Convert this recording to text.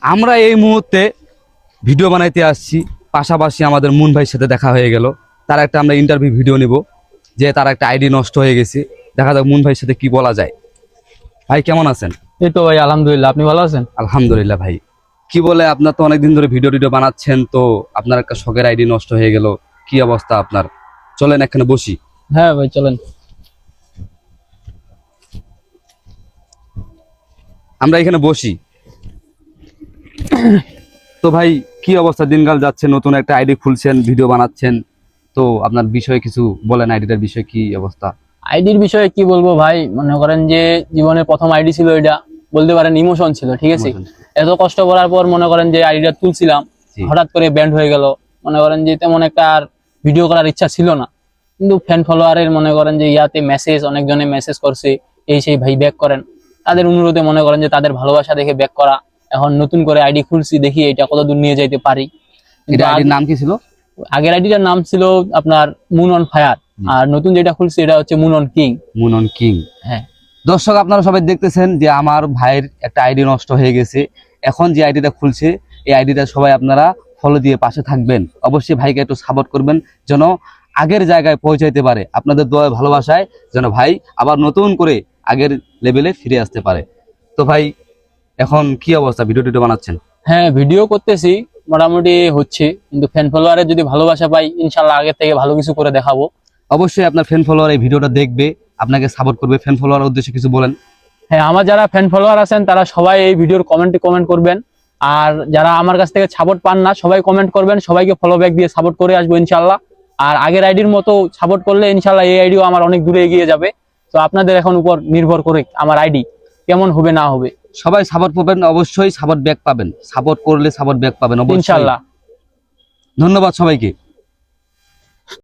আমরা এই মুহূর্তে ভিডিও বানাইতে আসছি, পাশাপাশি আমাদের মুন ভাইয়ের সাথে দেখা হয়ে গেল। তার একটা আমরা ইন্টারভিউ ভিডিও নিব, যে তার একটা আইডি নষ্ট হয়ে গেছে। দেখা যাক মুন ভাইয়ের সাথে কি বলা যায়। ভাই কেমন আছেন? এই তো ভাই আলহামদুলিল্লাহ, আপনি ভালো আছেন? আলহামদুলিল্লাহ ভাই। কি বলে, আপনার তো অনেকদিন ধরে ভিডিও টিডিও বানাচ্ছেন, তো আপনার একটা শখের আইডি নষ্ট হয়ে গেল, কি অবস্থা আপনার? চলেন এখানে বসি। হ্যাঁ ভাই চলেন। আমরা এখানে বসি। তো ভাই কি অবস্থা, দিনকাল যাচ্ছে, নতুন একটা আইডি খুলছেন, ভিডিও বানাচ্ছেন, তো আপনার বিষয়ে কিছু বলেন, আইডিটার বিষয়ে কি অবস্থা? আইডির বিষয়ে কি বলবো ভাই, মনে করেন যে জীবনের প্রথম আইডি ছিল, এটা বলতে পারেন ইমোশন ছিল, ঠিক আছে। এত কষ্ট করার পর মনে করেন যে আইডিটা তুলছিলাম, হঠাৎ করে ব্যান্ড হয়ে গেল। মনে করেন যে তেমন একটা আর ভিডিও করার ইচ্ছা ছিল না, কিন্তু ফ্যান ফলোয়ারের মনে করেন যে ইয়াতে মেসেজ, অনেকজনে মেসেজ করছে এই সেই ভাই ব্যাক করেন, তাদের অনুরোধে মনে করেন যে তাদের ভালোবাসা দেখে ব্যাক করা। এখন নতুন করে আইডি খুলছি, দেখি এটা কত দূর নিয়ে যাইতে পারি। এটা আইডির নাম কি ছিল? আগের আইডিটার নাম ছিল আপনার মুন অন ফায়ার, আর নতুন যেটা খুলছি এটা হচ্ছে moon on king. Moon on king. হ্যাঁ দর্শক, আপনারা সবাই দেখতেছেন যে আমার ভাইয়ের একটা আইডি নষ্ট হয়ে গেছে। এখন যে আইডিটা খুলছে, এই আইডিটা সবাই আপনারা ফলো দিয়ে পাশে থাকবেন, অবশ্যই ভাইকে একটু সাপোর্ট করবেন, যেন আগের জায়গায় পৌঁছাইতে পারে। আপনাদের দোয়া ভালোবাসায় যেন ভাই আবার নতুন করে আগের লেভেলে ফিরে আসতে পারে। তো ভাই এখন কি অবস্থা, ভিডিও টিডিও বানাচ্ছেন? হ্যাঁ ভিডিও করতেছি, মোটামুটি হচ্ছে, কিন্তু ফ্যান ফলোয়ারের যদি ভালোবাসা পাই ইনশাল্লাহ আগের থেকে ভালো কিছু করে দেখাবো। অবশ্যই আপনার ফ্যান ফলোয়ার এই ভিডিওটা দেখবে, আপনাকে সাপোর্ট করবে। ফ্যান ফলোয়ার উদ্দেশ্যে কিছু বলেন। হ্যাঁ, আমার যারা ফ্যান ফলোয়ার আছেন তারা সবাই এই ভিডিওর কমেন্টে কমেন্ট করবেন, আর যারা আমার কাছ থেকে সাপোর্ট পান না সবাই কমেন্ট করবেন, সবাইকে ফলো ব্যাক দিয়ে সাপোর্ট করে আসবো ইনশাল্লাহ। আর আগের আইডির মতো সাপোর্ট করলে ইনশাল্লাহ এই আইডিও আমার অনেক দূরে এগিয়ে যাবে। তো আপনাদের এখন উপর নির্ভর করে আমার আইডি কেমন হবে না হবে। সবাই সাপোর্ট পাবেন, অবশ্যই সাপোর্ট ব্যাক পাবেন, সাপোর্ট করলে সাপোর্ট ব্যাক পাবেন অবশ্যই। ইনশাল্লাহ। ধন্যবাদ সবাইকে।